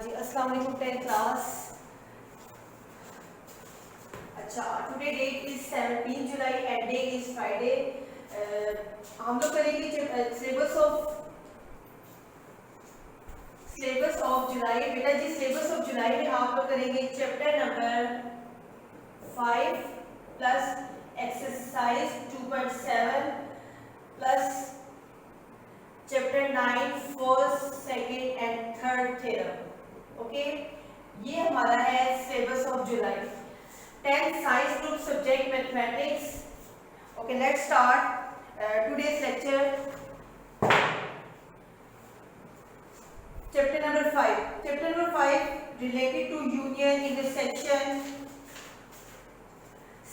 जी अस्सलाम वालेकुम 10th class. अच्छा, today date is 17 July and day is Friday. हम लोग करेंगे सिलेबस ऑफ जुलाई। बेटा जी सिलेबस ऑफ जुलाई में आप लोग करेंगे chapter number 5 plus exercise 2.7 plus chapter 9 first second and third theorem. Okay, ये हमारा है syllabus of July. 10th science group subject mathematics. Okay, let's start today's lecture. Chapter number 5 related to union, intersection,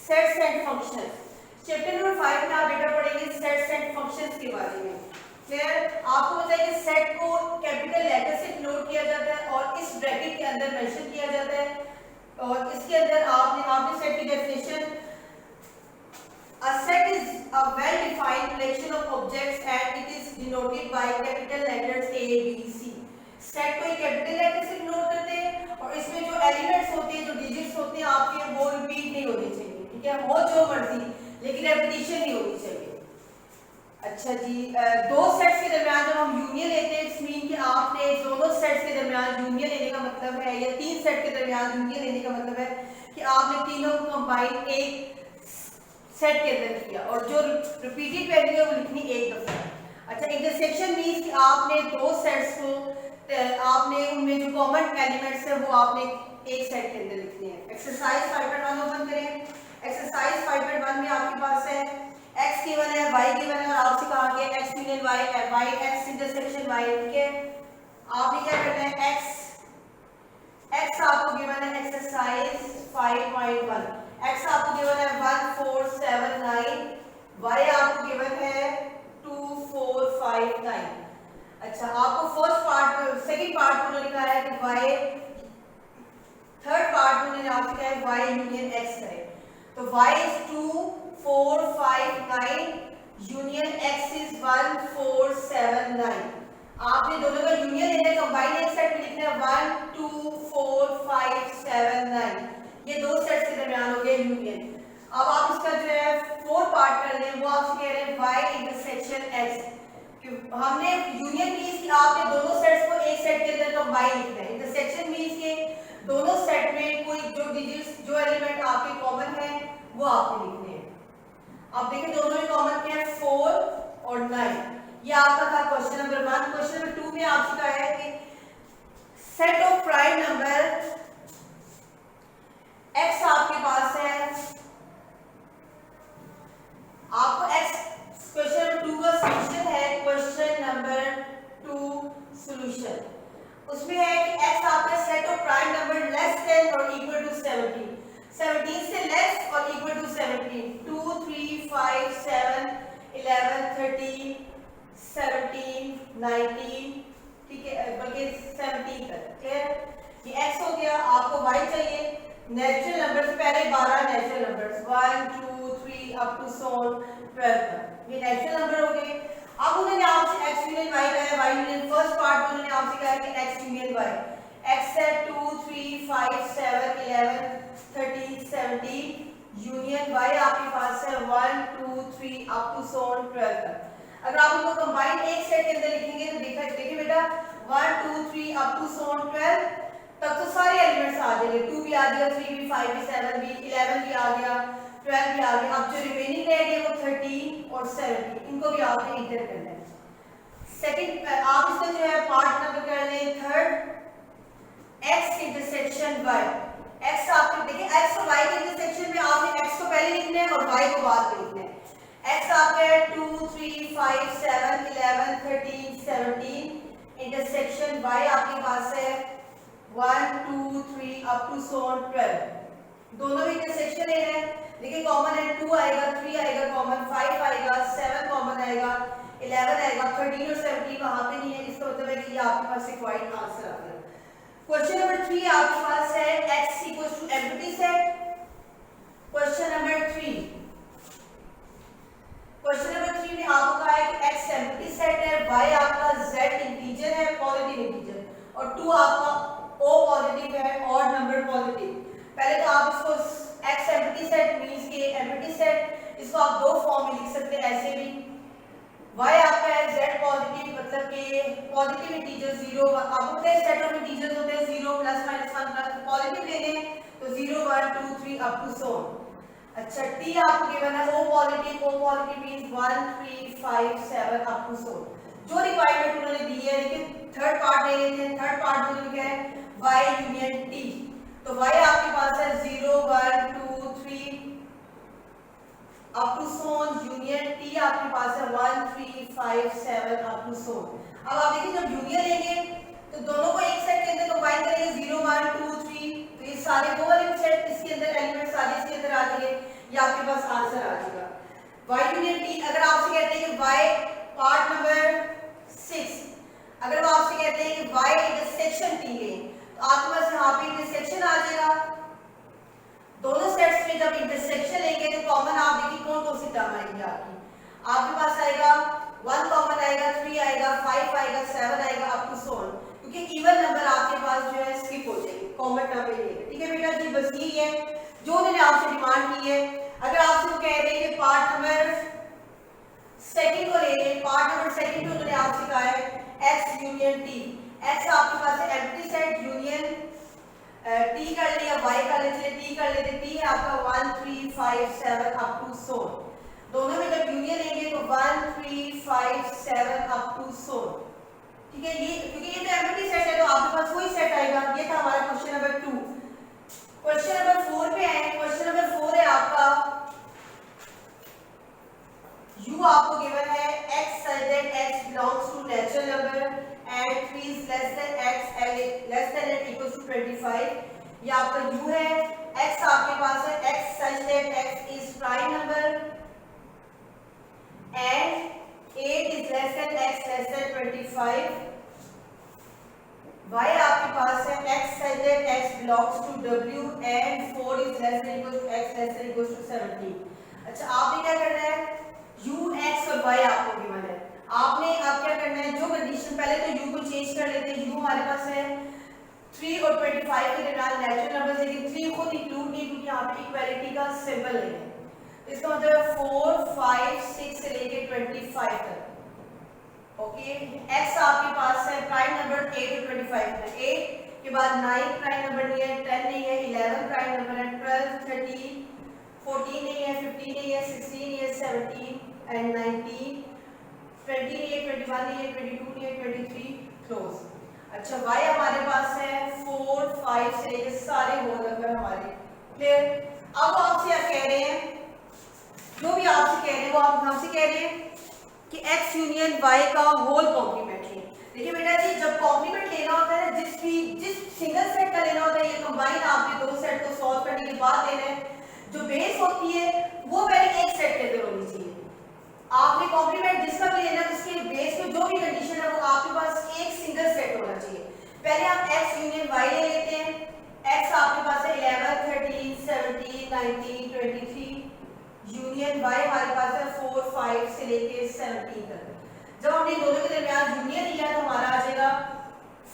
sets and functions. Chapter number 5 में आप बेटा पढ़ेंगे sets and functions के बारे में। क्लियर? आपको पता है कि सेट को कैपिटल लेटर से डिनोट किया जाता है और इस ब्रैकेट के अंदर मेंशन किया जाता है। और इसके अंदर आपने सेट की definition, a set is a well defined collection of objects and it is denoted by capital letters A B C। Set को एक कैपिटल लेटर से डिनोट करते हैं और इसमें जो एलिमेंट्स होते हैं, जो डिजिट्स होते हैं आपके, वो रिपीट नहीं होने चाहिए। ठीक है, हो जो मर्जी, लेकिन रेपिटेशन नहीं होनी चाहिए। अच्छा जी, दो सेट्स के दरमियान जब हम यूनियन लेते हैं, इट्स मीन कि आपने दोनों सेट्स के दरमियान यूनियन लेने का मतलब है, या तीन सेट के दरमियान यूनियन लेने का मतलब है कि आपने तीनों को कंबाइन एक सेट के अंदर किया और जो रिपीटेड वैल्यू है वो लिखनी एक दफा। अच्छा, इंटरसेक्शन मींस कि आपने दो सेट्स को, आपने उनमें जो कॉमन एलिमेंट्स है वो आपने एक सेट के अंदर लिखने हैं। एक्सरसाइज 5.1 ओपन करें। एक्सरसाइज 5.1 में आपके पास है x गिवन है, y गिवन है और आपसे कहा गया x यूनियन y है, y x इंटरसेक्शन y। ठीक है, आपने क्या करना है, x आपको गिवन है एक्सरसाइज 5.1, x आपको गिवन है 1479, y आपको गिवन है 2459। अच्छा, आपको फर्स्ट पार्ट, सेकंड पार्ट में लिखा है कि y, थर्ड पार्ट में आपसे कहा है y यूनियन x है, तो y is 2459 union x is 1479। आपने दोनों का यूनियन लेना है, कंबाइन एक सेट में लिखना है 1 2 4 5 7 9। ये दो सेट्स के दरमियान हो गए यूनियन। अब आप इसका जो है फोर पार्ट कर लें, वो आपसे कह रहे हैं y इंटरसेक्शन x। हमने यूनियन मींस कि आपने दोनों सेट्स को एक सेट के अंदर कंबाइन लिखना है। इंटरसेक्शन मींस कि दोनों सेट में कोई जो डिजिट्स, जो एलिमेंट आपके कॉमन है वो आपने लिखने हैं। आप देखिए दोनों में कॉमन क्या है, 4 और 9। ये आपका था क्वेश्चन नंबर 1। क्वेश्चन नंबर 2 में आपसे कहा है कि set of prime number x आपके पास है, आपको x, क्वेश्चन नंबर 2 का सॉल्यूशन है, क्वेश्चन नंबर 2 सॉल्यूशन उसमें है कि x आपका set of prime number less than और इक्वल टू 17, 17 से लेस और इक्वल टू 17, 2 3 5 7 11 13 17 19, ठीक है, बल्कि 17 तक। क्लियर? ये x हो गया। आपको y चाहिए नेचुरल नंबर्स, पहले 12 नेचुरल नंबर्स 1 2 3 अप टू 12 तक, ये नेचुरल नंबर हो गए। अब उन्होंने आपसे x यूनियन y का है, y यूनियन फर्स्ट पार्ट में उन्होंने आपसे कहा है कि x यूनियन y, x है 2 3 5 7 11 13 17 यूनियन y आपके पास है 1 2 3 अप टू 12 तक। अगर आप उनको कंबाइन एक सेट के अंदर लिखेंगे तो देखिए बेटा 1 2 3 अप टू 12 तक तो सारे एलिमेंट्स आ जाएंगे, 2 भी आ गया, 3 भी, 5 भी, 7 भी, 11 भी आ गया, 12 भी आ गया। अब जो रिमेनिंग रह गए वो 13 और 17, इनको भी आपने इंटर करना है। सेकंड, आप इसका जो है पार्ट नंबर कर लें third, x intersection y। x आपके देखिए x और y के इंटरसेक्शन में आपने x को पहले लिखना है और y को बाद में लिखना है। x आपका है 2 3 5 7 11 13 17, इंटरसेक्शन y आपके पास है 1 2 3 अप टू 12। दोनों में इंटरसेक्शन लेना है। देखिए कॉमन है 2 आएगा, 3 आएगा कॉमन, 5 आएगा, 7 कॉमन आएगा, 11 आएगा, 13 और 17 वहां पे नहीं है। इसका मतलब है कि ये आपके पास एक वाइड आंसर आ गया। क्वेश्चन नंबर 3 आपके पास है x equals to empty set. Question number 3, question number 3 में आपको कहा है कि x एम्प्टी सेट है, y आपका z इंटीजर है, पॉजिटिव इंटीजर, और 2 आपका इसको आप दो फॉर्म में लिख सकते हैं ऐसे भी, y आपका है z पॉजिटिव, मतलब कि पॉजिटिव इंटीजर 0 आपको पता है सेट ऑफ इंटीजर्स होते हैं 0 प्लस माइनस 1 प्लस पॉजिटिव लेने हैं तो 0 1 2 3 अप टू सो। अच्छा t आपको गिवन है o positive means 1 3 5 7 up to so. जो रिक्वायरमेंट उन्होंने दी है, लेकिन थर्ड पार्ट ले लेते हैं। थर्ड पार्ट जो क्या है y यूनियन t, तो y आपके पास है 0 1 2 3 up to so on, union t आपके पास है 1 3 5 7 अप टू सोन। अब आप देखिए जब यूनियन लेंगे तो दोनों को एक सेट के अंदर कंबाइन करेंगे 0 1 2 3, तो ये सारे दो वाले सेट इसके अंदर एलिमेंट सारे इसके अंदर आ जाएंगे, ये आपके पास आंसर आ जाएगा y यूनियन t। अगर आपसे कहते हैं कि y पार्ट नंबर 6, अगर वो आपसे कहते हैं कि y इंटरसेक्शन t है तो आपके पास यहाँ पे इंटरसेक्शन आ जाएगा। दोनों सेट्स में जब इंटरसेक्शन लेंगे तो कॉमन आप देखिए कौन कौन सी टर्म आएंगी आपके पास आएगा 1 कॉमन आएगा, 3 आएगा, 5 आएगा, 7 आएगा अप टू सो ऑन, क्योंकि इवन नंबर आपके पास जो है स्किप हो जाएंगे, कॉमन टर्म नहीं है। ठीक है बेटा जी, बस यही है जो उन्होंने आपसे डिमांड की है। अगर आपसे वो कह रहे हैं कि पार्ट नंबर सेकंड को ले लें, पार्ट नंबर सेकंड को उन्होंने आपसे कहा है x यूनियन t, x आपके पास है एम्प्टी सेट, यूनियन t कर लिया, y कर लेते, t कर लेते, t है आपका 1 3 5 7 अप टू सो। दोनों में जब यूनियन लेंगे तो 1 3 5 7 अप टू सो। ठीक है, ये क्योंकि ये तो एम्प्टी सेट है तो आपके पास वही सेट आएगा। ये था हमारा क्वेश्चन नंबर 2। क्वेश्चन नंबर 4 पे आए। क्वेश्चन नंबर 4 है आपका u आपको गिवन है x such that x belongs to natural number and 3 is less than x less than or equals to 25। ये आपका u है। x आपके पास है x such that x is prime number and 8 is less than x less than 25। y आपके पास है x such that x belongs to w and 4 is less than equals to x less than equals to 17। अच्छा आपने क्या करना है, u x और y आपको गिवन है। आपने अब क्या करना है, जो कंडीशन पहले तो u को चेंज कर लेते हैं। u हमारे पास है 3 और 25 के दरमियान नेचुरल नंबर्स, लेकिन 3 खुद इंक्लूड नहीं क्योंकि यहाँ पे इक्वालिटी का सिंबल नहीं है। इसका मतलब 4 5 6 से लेके 25 तक। ओके, x आपके पास है प्राइम नंबर 8 और 25 है। 8 के बाद 9 प्राइम नंबर नहीं है, 10 नहीं है, 11 प्राइम नंबर है, 12 13 14 नहीं है, 15 नहीं है, 16 नहीं है, 17 एंड 19 20 नहीं है, 21 नहीं है, 22 नहीं है, 23 क्लोज। अच्छा y हमारे पास है 4 5 से लेकर सारे होल नंबर हमारे क्लियर। अब आपसे क्या कह रहे हैं, जो भी आपसे कह रहे हैं वो आप हमसे कह रहे हैं कि x यूनियन y का होल कॉम्प्लीमेंट है। देखिए बेटा जी, जब कॉम्प्लीमेंट लेना होता है, जिस सिंगल सेट का लेना होता है, ये कंबाइन आपने दो सेट को सॉल्व करने के बाद लेना है। जो बेस होती है वो पहले एक सेट के अंदर होनी चाहिए। आपने कॉम्प्लीमेंट जिसका भी लेना है उसके बेस में जो भी कंडीशन है वो आपके पास एक सिंगल सेट होना चाहिए। पहले हम x यूनियन y ले लेते हैं। x आपके पास है 11 13 17 19 23, यूनियन y हमारे पास है 4 5 से लेके 17 तक। जब हमने दोनों के दरमियान यूनियन लिया तो हमारा आ जाएगा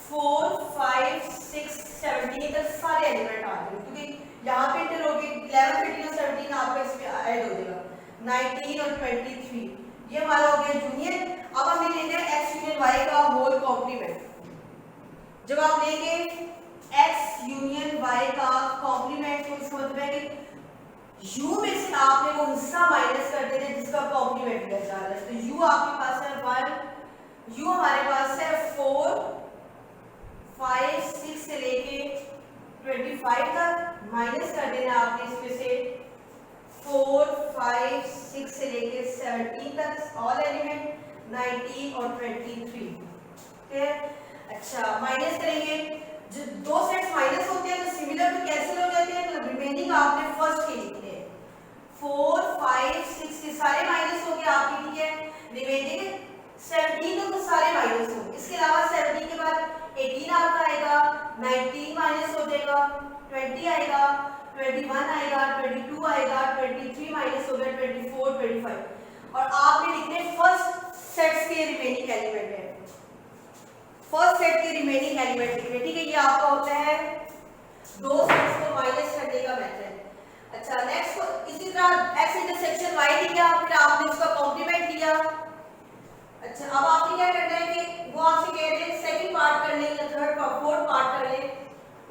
4 5 6 17 तक सारे एलिमेंट आ जाएंगे, क्योंकि यहाँ पे इंटर होगी 11 13 और 17 आपका इसमें ऐड हो जाएगा 19 और 23। ये हमारा हो गया यूनियन। अब हमें लेना है x यूनियन y का होल कॉम्प्लीमेंट। जब आप लेंगे x यूनियन y का कॉम्प्लीमेंट तो इसका मतलब है कि u में से आपने वो हिस्सा माइनस कर देना है जिसका कॉम्प्लीमेंट लिया जा रहा है। तो u आपके पास है 1, u हमारे पास है 4 5 6 से लेके 25 तक, माइनस कर देना आपने इसमें से 4 5 6 से लेके 17 तक ऑल एलिमेंट 19 और 23। ठीक है, अच्छा माइनस करेंगे। जो दो सेट्स माइनस होते हैं तो सिमिलर तो कैंसिल हो जाते हैं, तो रिमेनिंग आपने फर्स्ट के लिखने हैं। 4 5 6 से सारे माइनस हो गए आपके, ठीक है। रिमेनिंग 17 तो सारे माइनस हो गए। इसके अलावा 17 के बाद 18 आपका आएगा, 19 माइनस हो जाएगा, 20 आएगा, 21 आएगा, 22 आएगा, 23 माइनस हो गया, 24 25। और आपने लिखने फर्स्ट सेट्स के रिमेनिंग एलिमेंट है, फर्स्ट सेट के रिमेनिंग एलिमेंट लिखने। ठीक है, ये आपका होता है दो सेट्स को माइनस करने का मेथड। अच्छा नेक्स्ट इसी तरह x इंटरसेक्शन y लिया, फिर आपने उसका कॉम्प्लीमेंट लिया। अच्छा अब आपने क्या करना है कि वो आपसे कह रहे हैं सेकंड पार्ट कर लें या थर्ड पार्ट फोर्थ पार्ट कर लें,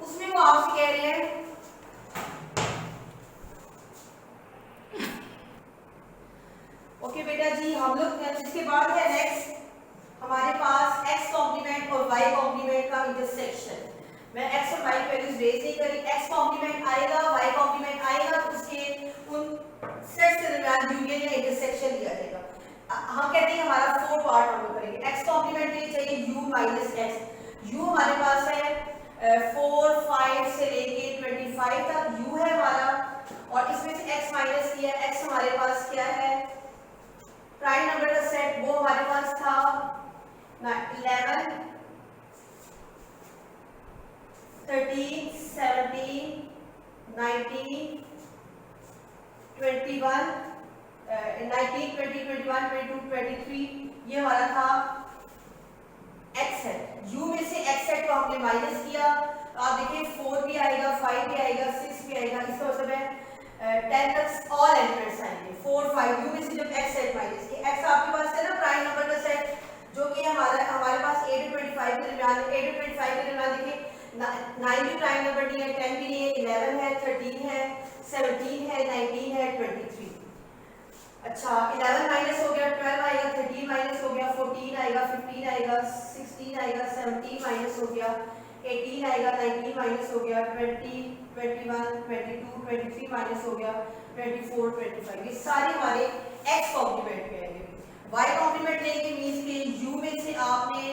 उसमें वो आपसे कह रहे हैं ओके बेटा जी हम लोग इसके बाद है नेक्स्ट हमारे पास x कॉम्प्लीमेंट और y कॉम्प्लीमेंट का इंटरसेक्शन। मैं x और y की वैल्यूज रेज नहीं करी, x कॉम्प्लीमेंट आएगा y कॉम्प्लीमेंट आएगा तो उसके उन सेट्स के दरमियान यूनियन या इंटरसेक्शन लिया जाएगा। हम कहते हैं हमारा फोर पार्ट हम लोग करेंगे। x कॉम्प्लीमेंट के लिए चाहिए u माइनस x, u हमारे पास है 4 5 से लेके 25 तक u है हमारा, और इसमें से x माइनस किया, x हमारे पास क्या है प्राइम नंबर का सेट, वो हमारे पास था 11 13 17 19 21 19 20 21 22 23, ये हमारा था x सेट। u में से x सेट को हमने माइनस किया, आप देखिए 4 भी आएगा 5 भी आएगा 6 भी आएगा, इसका मतलब है 10 तक ऑल एलिमेंट्स आएंगे 4 5 u में से जब x सेट माइनस किया। x आपके पास है ना प्राइम नंबर का सेट जो कि हमारे पास 8 और 25 के दरमियान है। 8 और 25 के दरमियान देखिए 9 भी प्राइम नंबर नहीं है, 10 भी नहीं है, 11 है, 13 है, 17 है, 19 है, 23। अच्छा 11 माइनस हो गया 12 आएगा, 13 माइनस हो गया 14 आएगा, 15 आएगा, 16 आएगा, 17 माइनस हो गया 18 आएगा, 19 माइनस हो गया 20 21 22 23 माइनस हो गया 24 25। ये सारे हमारे x कॉम्प्लीमेंट में आएंगे। y कॉम्प्लीमेंट लेंगे मींस के u में से आपने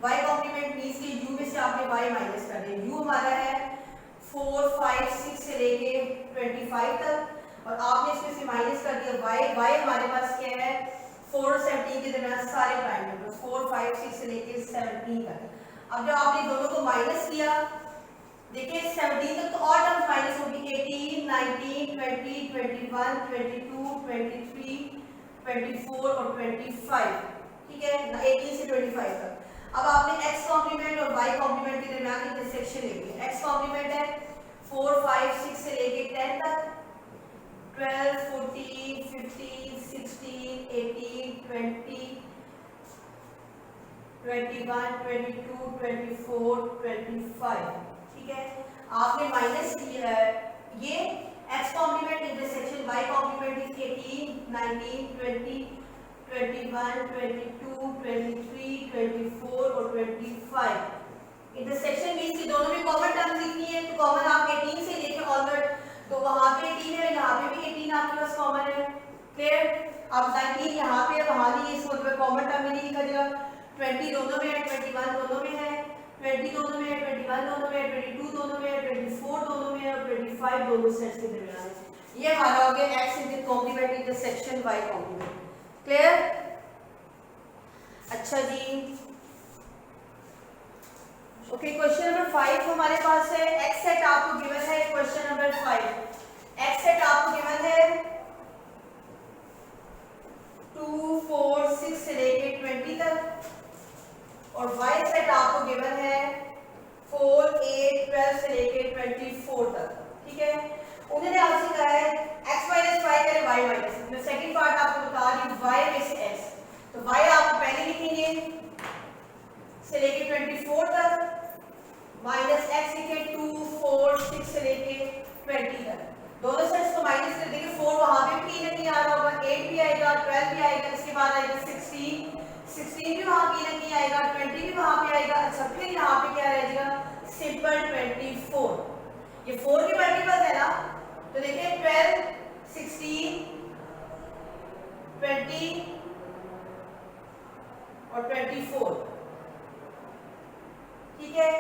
y कॉम्प्लीमेंट मींस के u में से आपने y माइनस कर दें। u हमारा है 4 5 6 से लेके 25 तक, और आपने इसमें से माइनस कर दिया y हमारे पास क्या है 4 और 17 के दरमियान सारे प्राइम नंबर 4 5 6 से लेके 17 तक। अब जब आपने दोनों को माइनस किया देखिए 17 तक तो और टर्म्स माइनस होगी 18 19 20 21 22 23 24 और 25, ठीक है 18 से 25 तक। अब आपने x कॉम्प्लीमेंट और y कॉम्प्लीमेंट के दरमियान इंटरसेक्शन लेंगे। x कॉम्प्लीमेंट है 4 5 6 से लेके 10 तक, 12 14 15 16 18 20 21 22 24 25, ठीक है। आपने माइनस किया ये x complement intersection y complement is 18 19 20 21 22 23 24 और 25। इंटरसेक्शन मींस कि दोनों में कॉमन टर्म्स लिखनी है, तो कॉमन आप 18 से लेके ऑनवर्ड, तो वहां पे 18 है यहाँ पे भी 18 आपके पास कॉमन है, क्लियर। अब 19 यहाँ पे वहां नहीं, इस मतलब कॉमन टर्म में नहीं लिखा जाएगा। 20 दोनों में है, 21 दोनों में है, 20 दोनों में है, 21 दोनों में है, 22 दोनों में है, 24 दोनों में है और 25 दोनों सेट्स के दरमियान है। ये हमारा हो गया x into complement intersection y complement, clear. अच्छा जी ओके क्वेश्चन नंबर 5 हमारे पास है x सेट आपको गिवन है। क्वेश्चन नंबर 5 x सेट आपको गिवन है 2 4 6 से लेके 20 तक, और y सेट आपको गिवन है 4 8 12 से लेके 24 तक, ठीक है। उन्होंने आपसे कहा है x माइनस y करे y माइनस, मैं सेकंड पार्ट आपको बता रही हूँ y में से x, तो y आप पहले लिखेंगे से लेके 24 तक, माइनस x लिखे 2 4 6 से लेके 20 तक। दोनों सेट्स को माइनस कर देंगे, 4 वहां पे भी नहीं आ रहा होगा, 8 भी आएगा, 12 भी आएगा, इसके बाद आएगा 16 भी वहां पे नहीं आएगा, 20 भी वहां पे आएगा। अच्छा फिर यहाँ पे क्या रह जाएगा सिंपल 24, ये 4 के मल्टीपल है ना, तो देखिए 12 16 20 और 24, ठीक है।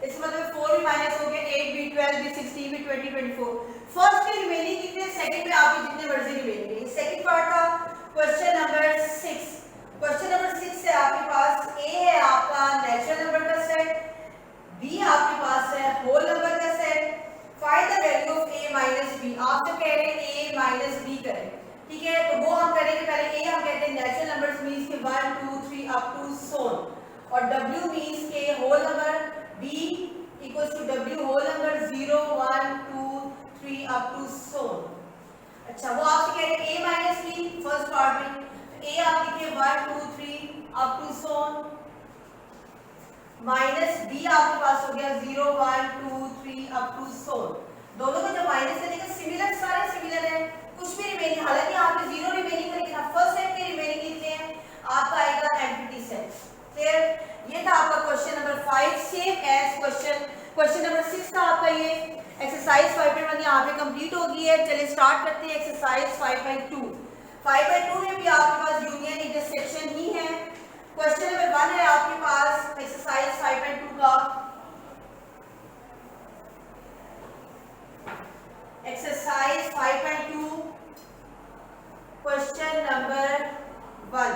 इसका मतलब 4 भी माइनस हो गया, 8 भी 12 भी 16 भी 20 24। फर्स्ट के रिमेनिंग कितने, सेकंड में आपके जितने मर्जी रिमेनिंग है। सेकंड पार्ट का क्वेश्चन नंबर 6, क्वेश्चन नंबर 6 से आपके पास a है आपका नेचुरल नंबर का सेट, b आपके पास है होल नंबर का set. Find the value of a minus b, आप तो कह रहे हैं a माइनस b करें, ठीक है। तो वो हम करेंगे, पहले a हम कहते हैं नेचुरल नंबर्स मींस के 1 2 3 अप टू सोन, और w मींस के whole number, b equals to w whole number 0 1 2 3 up to so on. अच्छा वो आपसे कह रहे हैं a minus B first part में, तो a आप लिखिए 1 2 3 up to so on, minus B आपके पास हो गया 0 1 2 3 अप टू सोन। दोनों को जब माइनस करेंगे सिमिलर, सारे सिमिलर है, कुछ भी रिमेनिंग, हालांकि आपने जीरो रिमेनिंग का लिखा, फर्स्ट सेट के रिमेनिंग लिखते हैं, आपका आएगा एम्प्टी सेट। क्लियर? ये था आपका question number 5, same as question number 6 था आपका ये। एक्सरसाइज 5.1 यहाँ पे कंप्लीट हो गई है। चलिए स्टार्ट करते हैं एक्सरसाइज 5.2। 5.2 में भी आपके पास यूनियन इंटरसेक्शन ही है। क्वेश्चन नंबर 1 है आपके पास एक्सरसाइज 5.2 का। एक्सरसाइज 5.2 क्वेश्चन नंबर 1,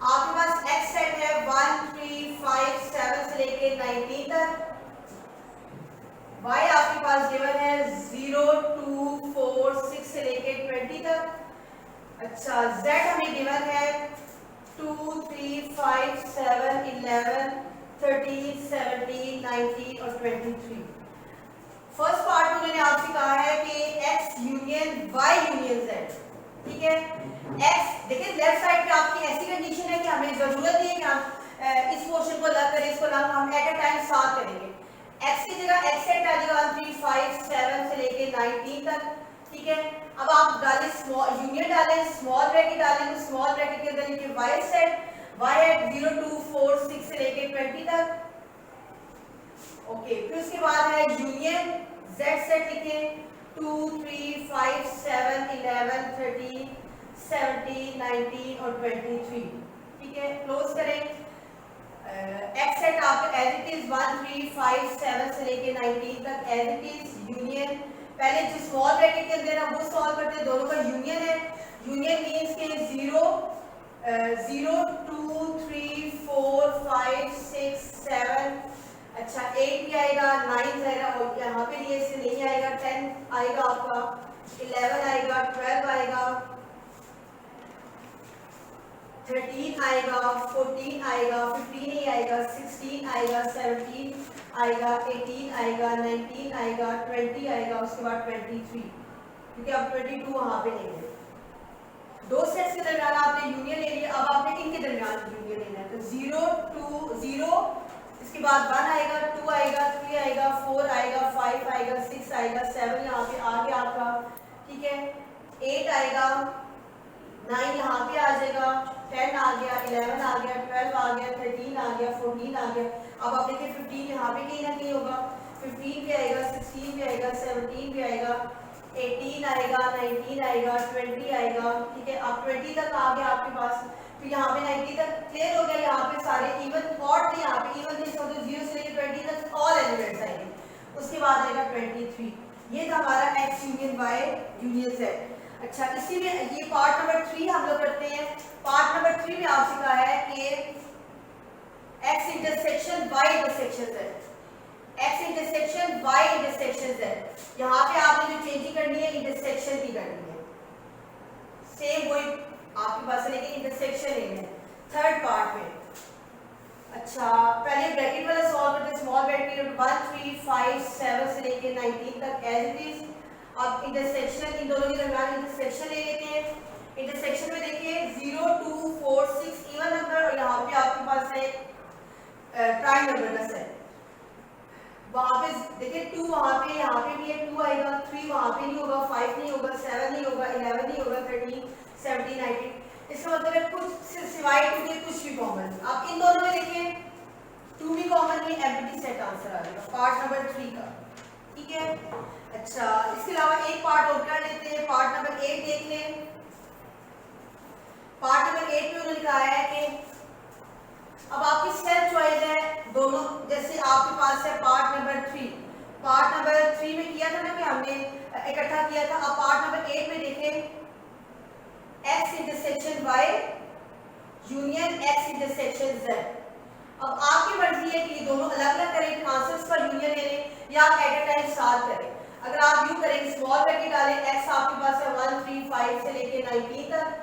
आपके पास एक्स सेट है 1 3 5 7 से लेके 19 तक। y आपके पास गिवन है 0 2 4 6 से लेके 20 तक। अच्छा z हमें गिवन है 2 3 5 7 11 13 17 19 और 23। फर्स्ट पार्ट में मैंने आपसे कहा है कि x union y union z, ठीक है। x देखिए लेफ्ट साइड पे आपकी ऐसी कंडीशन है कि हमें जरूरत नहीं है कि हम इस पोर्शन को अलग करें, इसको अलग हम एट अ टाइम साथ करेंगे। x की जगह x सेट डालिएगा 1 3 5 7 से लेके 19 तक, ठीक है। अब आप डालें स्मॉल यूनियन डालें, स्मॉल ब्रैकेट डालें, तो स्मॉल ब्रैकेट के अंदर लिखिए y सेट, y एट 0 2 4 6 से लेके 20 तक, ओके। फिर उसके बाद है यूनियन z सेट, लिखे 2 3 5 7 11 13 17 19 और 23, ठीक है। क्लोज करें। x सेट आपका एज इट इज 1 3 5 7 से लेके 19 तक एज इट इज यूनियन। पहले जो स्मॉल ब्रैकेट के अंदर हम वो सॉल्व करते हैं, दोनों का यूनियन है। यूनियन मींस के 0 0 2 3 4 5 6 7, अच्छा 8 भी आएगा, 9 आएगा और यहाँ पे लिए से नहीं आएगा, 10 आएगा आपका, 11 आएगा, 12 आएगा, 13 आएगा, 14 आएगा, 15 नहीं आएगा, 16 आएगा, 17 आएगा, 18 आएगा, 19 आएगा, 20 आएगा, उसके बाद 23, क्योंकि अब 22 वहां पे नहीं है। दो सेट्स के दरमियान आपने यूनियन ले लिया, अब आपने इनके दरमियान यूनियन लेना है, तो 0 2 0, इसके बाद 1 आएगा, 2 आएगा, 3 आएगा, 4 आएगा, 5 आएगा, 6 आएगा, 7 यहाँ पे आ गया आपका, ठीक है। 8 आएगा, 9 यहाँ पे आ जाएगा, 10 आ गया, 11 आ गया, 12 आ गया, 13 आ गया, 14 आ गया। अब आप देखिए 15 यहाँ पे कहीं ना कहीं होगा, 15 भी आएगा, 16 भी आएगा, 17 भी आएगा, 18 आएगा, 19 आएगा, 20 आएगा, ठीक है। अब 20 तक आ गया आपके पास, तो यहाँ पे 90 तक क्लियर हो गया। यहाँ पे सारे इवन ऑड थे, यहाँ पे इवन थे, तो 0 से लेकर 20 तक ऑल एलिमेंट्स आएंगे। उसके बाद आएगा 23। ये था हमारा x union y union z। अच्छा इसी में ये पार्ट नंबर 3 हम लोग करते हैं। पार्ट नंबर 3 में आपसे कहा है कि x intersection y intersection z, x intersection y intersection z। यहाँ पे आपने जो चेंजिंग करनी है इंटरसेक्शन की करनी है, सेम वही आपके पास, लेकिन इंटरसेक्शन लेना है थर्ड पार्ट में। अच्छा पहले ब्रैकेट वाला सॉल्व करते हैं, स्मॉल ब्रैकेट 1 3 5 7 से लेके 19 तक एज इट इज। अब इंटरसेक्शन, इन दोनों के दरमियान इंटरसेक्शन ले लेते हैं। इंटरसेक्शन में देखिए 0 2 4 6 इवन नंबर, और यहाँ पे आपके पास है प्राइम नंबर का सेट। वहां पे देखिए 2 वहां पे, यहाँ पे भी है 2 आएगा, 3 वहां पे नहीं होगा, 5 नहीं होगा, 7 नहीं होगा, 11 नहीं होगा, 13 17 19। इसका मतलब है कुछ सिवाय 2 के कुछ भी कॉमन। आप इन दोनों में देखिए 2 भी कॉमन है, एम्प्टी सेट आंसर आ जाएगा पार्ट नंबर 3 का, ठीक है। अच्छा इसके अलावा एक पार्ट और कर लेते हैं, पार्ट नंबर 8 देख लें। पार्ट नंबर 8 में उन्होंने लिखा है कि अब आपकी सेल्फ चॉइस है दोनों, जैसे आपके पास है पार्ट नंबर 3। पार्ट नंबर 3 में किया था ना कि हमने इकट्ठा किया था। अब पार्ट नंबर 8 में देखें x intersection y union x intersection z। अब आपकी मर्जी है कि ये दोनों अलग अलग करें, आंसर्स पर यूनियन ले लें, या एट अ टाइम साथ करें। अगर आप यूं करेंगे स्मॉल ब्रैकेट डालें, x आपके पास है 1 3 5 से लेके 19 तक।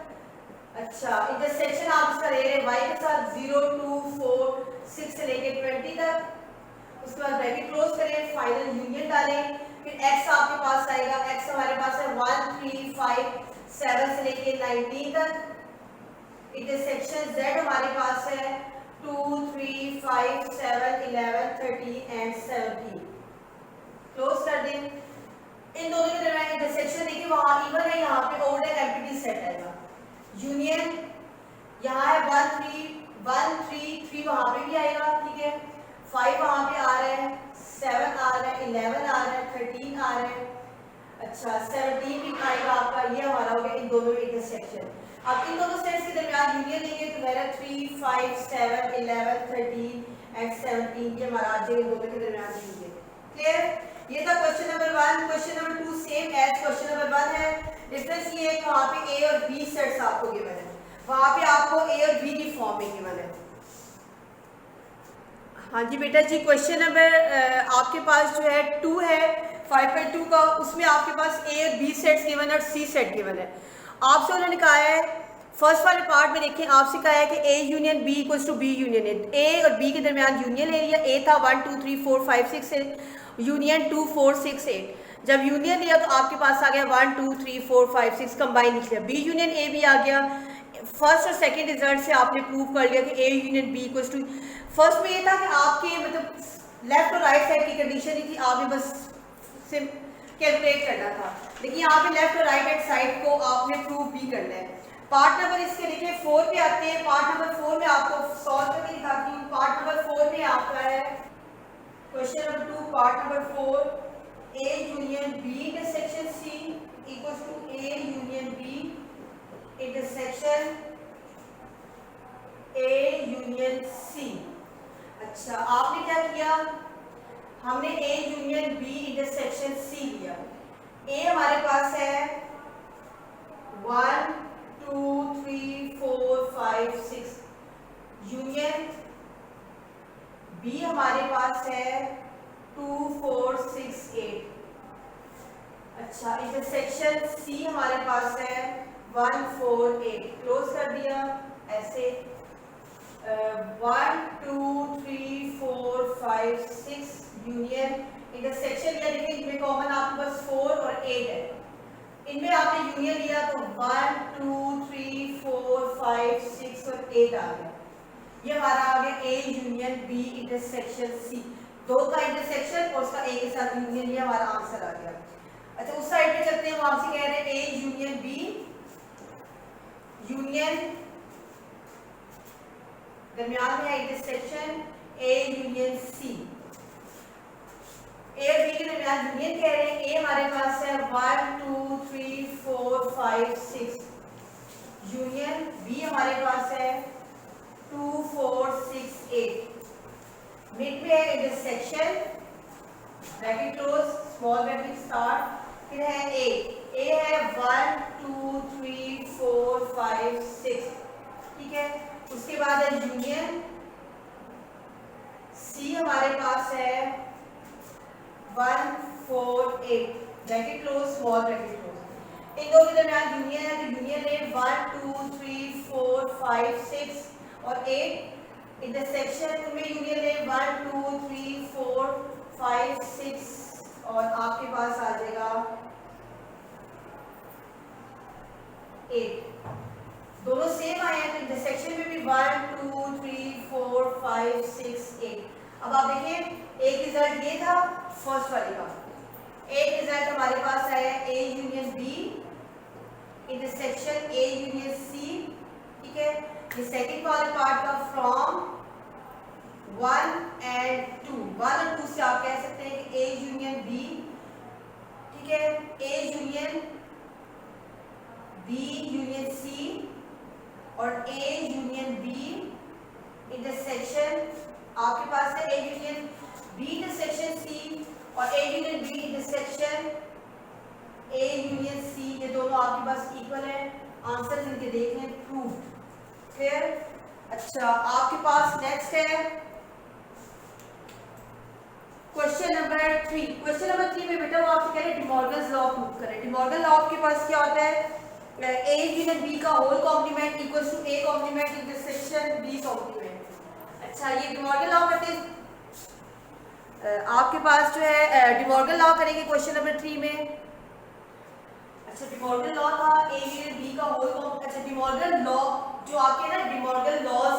अच्छा इंटरसेक्शन आप इसका ले रहे हैं y के साथ 0 2 4 6 से लेके 20 तक। उसके बाद ब्रैकेट क्लोज करें, फाइनल यूनियन डालें, फिर x आपके पास आएगा, x हमारे पास है 1 3 5 7 से लेके 19 तक। इंटरसेक्शन z हमारे पास है 2 3 5 7 11 13 एंड 17। क्लोज कर दें। इन दोनों के दरमियान इंटरसेक्शन देखिए वहां इवन है, यहाँ पे ओड है, एम्प्टी सेट आएगा। यूनियन यहाँ है 1 3 3 वहां पे भी आएगा, ठीक है, 5 वहां पे आ रहा है, 7 आ रहा है, 11 आ रहा है, 13 आ रहा है, अच्छा 17 भी आएगा आपका। ये हमारा हो गया इन दोनों में इंटरसेक्शन। अब इन दोनों सेट्स के दरमियान यूनियन लेंगे तो मेरा 3 5 7 11 13 एंड 17 ये हमारा आ जाएगा इन दोनों के दरमियान यूनियन। क्लियर? ये था question number 1। Question number 2 same as question number 1 है। डिफरेंस ये है कि वहां पे ए और बी सेट्स आपको गिवन है, वहां पे आपको ए और बी की फॉर्म में गिवन है। हाँ जी बेटा जी, क्वेश्चन नंबर आपके पास जो है 2 है 5.2 का, उसमें आपके पास ए और बी सेट्स गिवन है और सी सेट गिवन है। आपसे उन्होंने कहा है फर्स्ट वाले पार्ट में देखें, आपसे कहा है कि A union B equals to B union A. A और बी के दरमियान यूनियन ले लिया, ए था 1 2 3 4 5 6 से यूनियन 2 4 6 8। जब यूनियन लिया तो आपके पास आ गया 1 2 3 4 5 6 कंबाइन लिख लिया, बी यूनियन ए भी आ गया। फर्स्ट और सेकंड रिजल्ट से आपने प्रूव कर लिया कि A union B equals to, first में ये था कि आपके मतलब लेफ्ट और राइट साइड की कंडीशन ही थी, आपने बस कैलकुलेट करना था, लेकिन यहाँ पे लेफ्ट और राइट हैंड साइड को आपने प्रूव भी करना है। पार्ट नंबर इसके देखिए 4 पे आते हैं। पार्ट नंबर 4 में आपको सॉल्व करके दिखाती हूँ। पार्ट नंबर 4 में आपका है question number 2, part number 4, A union B intersection C equals to A union B intersection A union C. अच्छा, आपने क्या किया, हमने A union B intersection C लिया। ए हमारे पास है 1 2 3 4 5 6, यूनियन बी हमारे पास है 2 4 6 8। अच्छा, इंटरसेक्शन सी हमारे पास है 1 4 8। क्लोज कर दिया ऐसे। 1 2 3 4 5 6 यूनियन इंटरसेक्शन लिया, देखिए इनमें कॉमन आपके पास 4 और 8 है, इनमें आपने यूनियन लिया तो 1 2 3 4 5 6 और 8 आ गया। ये हमारा आ गया A union B intersection C, दो का इंटरसेक्शन और उसका ए के साथ यूनियन, ये हमारा आंसर आ गया। अच्छा, उस साइड पे चलते हैं, वहां से कह रहे हैं ए यूनियन बी यूनियन दरमियान में है इंटरसेक्शन ए यूनियन सी। ए और बी के दरमियान यूनियन कह रहे हैं। ए हमारे पास है 1 2 3 4 5 6, यूनियन बी हमारे पास है 2 4 6 8। मिड में है intersection, bracket close, small bracket start, फिर है ए। ए है 1 2 3 4 5 6, ठीक है। उसके बाद है यूनियन सी हमारे पास है 1 4 8, bracket close, small bracket close. इन दो के दरमियान यूनियन है तो यूनियन है 1 2 3 4 5 6 और 8। इंटरसेक्शन में यूनियन है 1 2 3 4 5 6 और आपके पास आ जाएगा 8। दोनों सेम आए हैं तो इंटरसेक्शन में भी 1 2 3 4 5 6 8। अब आप देखिए एक रिजल्ट ये था फर्स्ट वाले का, एक रिजल्ट हमारे पास आया A union B intersection A union C, ठीक है। ये सेकंड वाले पार्ट का फ्रॉम 1 एंड 2, 1 और 2 से आप कह सकते हैं कि ए यूनियन बी, ठीक है, A union B union C और ए यूनियन बी इंटरसेक्शन आपके पास है A union B intersection C और A union B intersection A union C, ये दोनों आपके पास इक्वल है। आंसर इनके देख लें, प्रूव्ड। क्लियर? अच्छा, आपके पास नेक्स्ट है क्वेश्चन नंबर 3। क्वेश्चन नंबर 3 में बेटा वो आपसे कह रहे हैं डिमॉर्गन्स लॉ प्रूव करें। डिमॉर्गन लॉ आपके पास क्या होता है, ए यूनियन बी का whole complement equals to A complement intersection B complement. अच्छा, ये डिमॉर्गन लॉ कहते हैं। आपके पास जो है डिमॉर्गन लॉ करेंगे क्वेश्चन नंबर 3 में। अच्छा डिमॉर्गन लॉ था ए यूनियन बी का होल कॉम्प्लेक्स। अच्छा डिमॉर्गन लॉ जो आपके ना डिमॉर्गन लॉज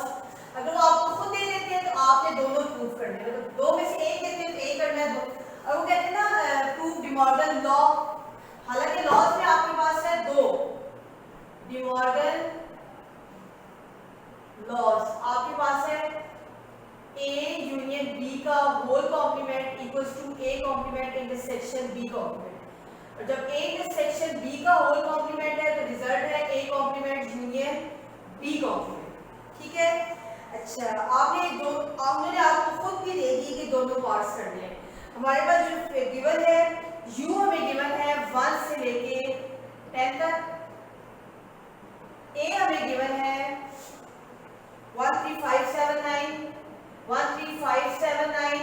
अगर वो आपको खुद दे देते हैं तो आपने दोनों प्रूव करने हैं, मतलब दो में से एक देते हैं तो एक करना है दो। और वो कहते हैं ना प्रूव डिमॉर्गन लॉ, हालांकि लॉज में आपके पास है दो डिमॉर्गन लॉज, आपके पास है A यूनियन B का whole complement equals to A complement intersection B complement. और जब A इंटरसेक्शन B का होल कॉम्प्लीमेंट है तो रिजल्ट है A complement union B complement. ठीक है। अच्छा आपने आपको खुद भी दे दी कि दोनों पार्ट्स करने हैं। हमारे पास जो गिवन है U हमें गिवन है 1 से लेके 10 तक, A हमें गिवन है 13579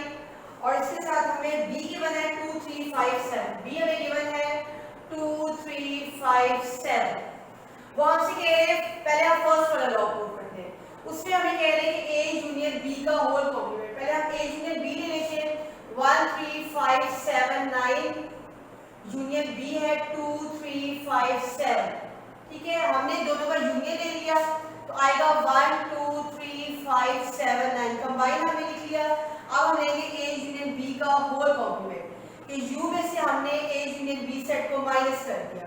और इसके साथ हमें B गिवन है 2357, B हमें गिवन है 2357। वो हमसे कह रहे हैं पहले हम फर्स्ट वाला लॉ प्रूव करते हैं, उसमें हमें कह रहे हैं कि A यूनियन B का होल कॉम्प्लीमेंट, पहले हम A यूनियन B ले लेते हैं। 13579 यूनियन B है 2357। ठीक है, हमने दोनों का यूनियन ले लिया तो आएगा 12357 कंबाइन हमने लिख लिया। अब हम लेंगे A यूनियन B का होल कॉम्प्लीमेंट कि U में से हमने A यूनियन B सेट को माइनस कर दिया।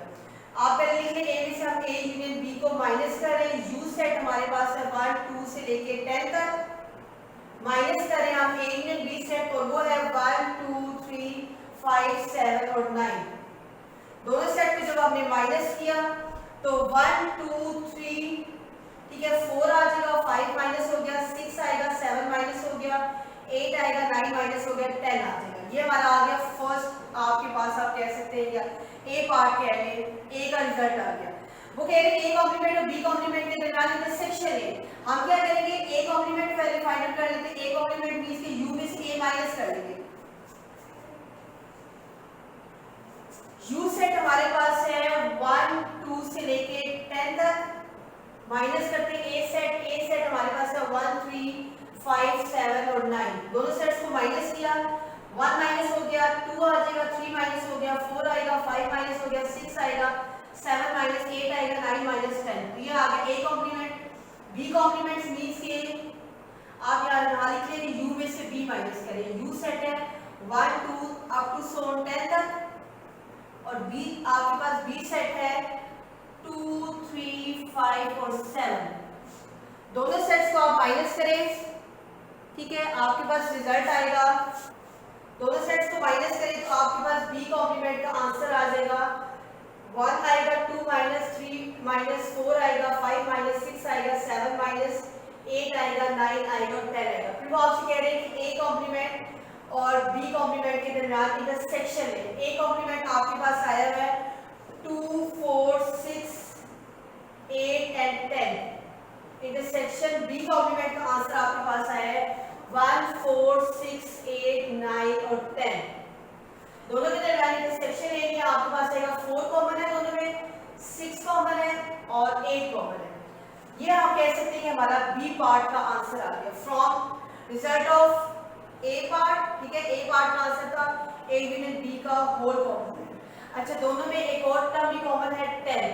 आप पहले लिख लें A में से हम A यूनियन B को माइनस कर रहे हैं, U सेट हमारे पास है 1 2 से लेके 10 तक, माइनस करें हम A यूनियन B सेट और वो है 1 2 3 5 7 और 9। दोनों सेट को जब हमने माइनस किया तो 1 2 3 ठीक है 4 आ जाएगा, 5 माइनस हो गया, 6 आएगा, 7 माइनस हो गया, 8 आएगा, 9 माइनस हो गया, 10 आ जाएगा। ये हमारा आ गया फर्स्ट, आपके पास आप कह सकते हैं या ए पार्ट कह लें, ए का रिजल्ट आ गया। वो कह रहे हैं ए कॉम्प्लीमेंट और बी कॉम्प्लीमेंट के दरमियान इंटरसेक्शन है। हम क्या करेंगे ए कॉम्प्लीमेंट पहले फाइंड आउट कर लेते हैं। ए कॉम्प्लीमेंट मींस कि यू में से ए माइनस कर लेंगे। यू सेट हमारे पास है 1 2 से लेके 10 तक, माइनस करते हैं ए सेट हमारे पास है 1 3 5 7 और 9। दोनों सेट्स को माइनस किया, 1 माइनस हो गया, 2 आ जाएगा, 3 माइनस हो गया, 4 आएगा, 5 माइनस हो गया, 6 आएगा, 7 माइनस 8 आएगा, 9 माइनस 10। तो ये आ गया A complement. B complement means के आप यहाँ लिख लेंगे यू में से बी माइनस करें। यू सेट है 1 2 अप टू 10 तक और बी आपके पास बी सेट है 2 3 5 और 7। दोनों सेट्स को आप माइनस करें, ठीक है, आपके पास रिजल्ट आएगा। दोनों सेट्स को माइनस करें तो आपके पास बी कॉम्प्लीमेंट का आंसर आ जाएगा 1 आएगा, 2 माइनस 3 माइनस 4 आएगा, 5 माइनस 6 आएगा, 7 माइनस 8 आएगा, 9 आएगा और 10 आएगा। फिर वो आपसे कह रहे हैं कि ए कॉम्प्लीमेंट और बी कॉम्प्लीमेंट के दरमियान इंटरसेक्शन है। ए कॉम्प्लीमेंट आपके पास आया है 2 4 6 8 एंड 10। इंटरसेक्शन बी कॉम्प्लीमेंट का आंसर आपके पास आया है 1 4 6 8 9 और 10। दोनों के दरमियान इंटरसेक्शन एरिया आपके पास आएगा 4 कॉमन है, दोनों में 6 कॉमन है और 8 कॉमन है। ये आप कह सकते हैं कि हमारा बी पार्ट का आंसर आ गया from result of A part. ठीक है, ए पार्ट का आंसर था ए यूनियन बी का होल कॉम्प्लीमेंट। अच्छा दोनों में एक और टर्म भी कॉमन है 10।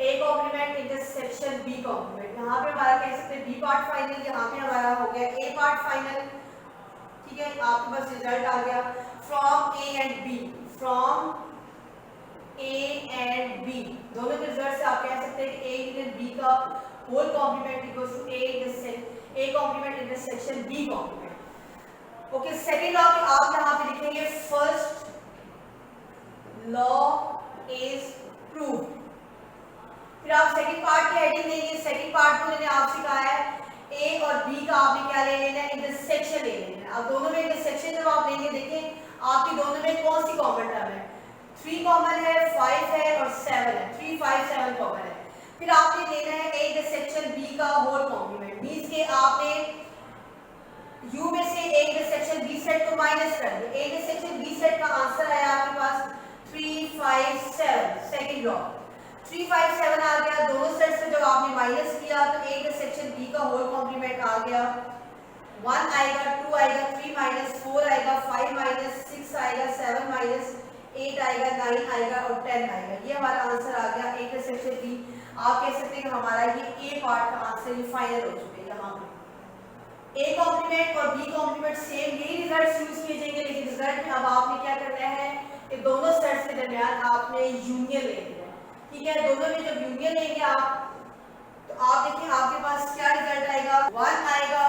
A complement intersection B complement, यहाँ पे हमारा कह सकते हैं बी पार्ट फाइनल, यहाँ पे हमारा हो गया ए पार्ट फाइनल। ठीक है, आपके पास रिजल्ट आ गया from A and B, from A and B दोनों के रिजल्ट से आप कह सकते हैं कि ए यूनियन बी का whole complement equals to A complement intersection B complement. Okay, second law के आप यहाँ पे लिखेंगे फर्स्ट लॉ इज प्रूव्ड। फिर आप सेकंड पार्ट की हेडिंग देंगे। सेकंड पार्ट को मैंने आपसे कहा है ए और बी का आपने क्या ले लेना है, इंटरसेक्शन ले लेना है। अब दोनों में इंटरसेक्शन जब आप लेंगे, देखिए आपकी दोनों में कौन सी कॉमन टर्म है, 3 कॉमन है, 5 है और 7 है, 3 5 7 कॉमन है। फिर आपने लेना है ए इंटरसेक्शन बी का होल कॉम्प्लीमेंट, मींस के आपने यू में से ए इंटरसेक्शन बी सेट को माइनस कर दिया। ए इंटरसेक्शन बी सेट का आंसर आया आपके पास 3 5 7। सेकंड लॉ 3 5 7 आ गया। दोनों सेट्स को जब आपने माइनस किया तो ए इंटरसेक्शन बी का होल कॉम्प्लीमेंट आ गया 1 आएगा, 2 आएगा, 3 माइनस 4 आएगा, 5 माइनस 6 आएगा, 7 माइनस 8 आएगा, 9 आएगा और 10 आएगा। ये हमारा आंसर आ गया ए का सेक्शन बी। आप कह सकते हैं कि हमारा ये ए पार्ट का आंसर ये फाइनल हो चुका है। यहाँ पे ए कॉम्प्लीमेंट और बी कॉम्प्लीमेंट सेम यही रिजल्ट यूज किए जाएंगे, लेकिन रिजल्ट में अब आपने क्या करना है कि दोनों सेट्स के दरमियान आपने यूनियन लेनी है। ठीक है, दोनों में जब यूनियन लेंगे आप, तो आप देखिए आपके पास क्या रिजल्ट आएगा। 1 आएगा,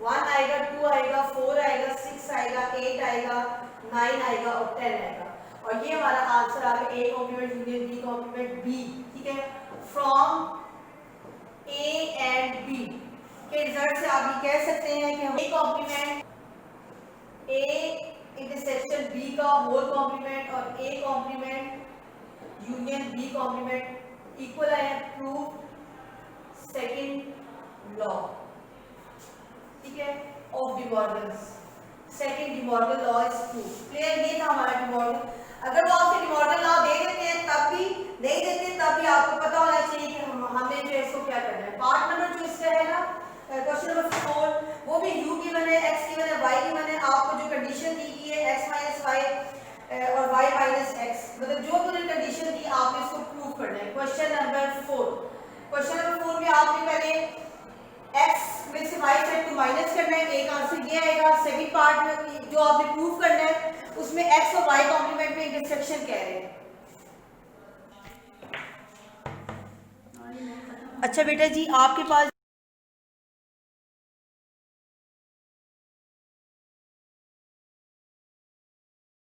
1 आएगा, 2 आएगा, 4 आएगा, 6 आएगा, 8 आएगा, 9 आएगा और 10 आएगा। और ये हमारा आंसर आ गया A complement union B complement B. ठीक है, फ्रॉम ए एंड बी के रिजल्ट से आप ये कह सकते हैं कि हम A complement A intersection B का होल कॉम्प्लीमेंट और A complement union B complement equal है। प्रूव सेकंड लॉ, ठीक है, of De Morgan's. Second De Morgan law is prove. Clear, ये था हमारा डिमॉर्गन। अगर वो आपसे डिमॉर्गन लॉ दे देते हैं तब भी, नहीं देते तब भी आपको पता होना चाहिए कि हमें जो है इसको क्या करना है। पार्ट नंबर जो इसका है ना, क्वेश्चन नंबर 4, वो भी u गिवन है, x गिवन है, y गिवन है। आपको जो कंडीशन दी गई है x माइनस y और y माइनस x, मतलब जो तुमने कंडीशन दी आपने इसको प्रूव करना है। क्वेश्चन नंबर 4, क्वेश्चन नंबर 4 में आपने पहले x में से y सेट को माइनस करना है, एक आंसर ये आएगा। सेकंड पार्ट में जो आपने प्रूव करना है उसमें x और y कॉम्प्लीमेंट में इंटरसेक्शन कह रहे हैं। अच्छा बेटा जी, आपके पास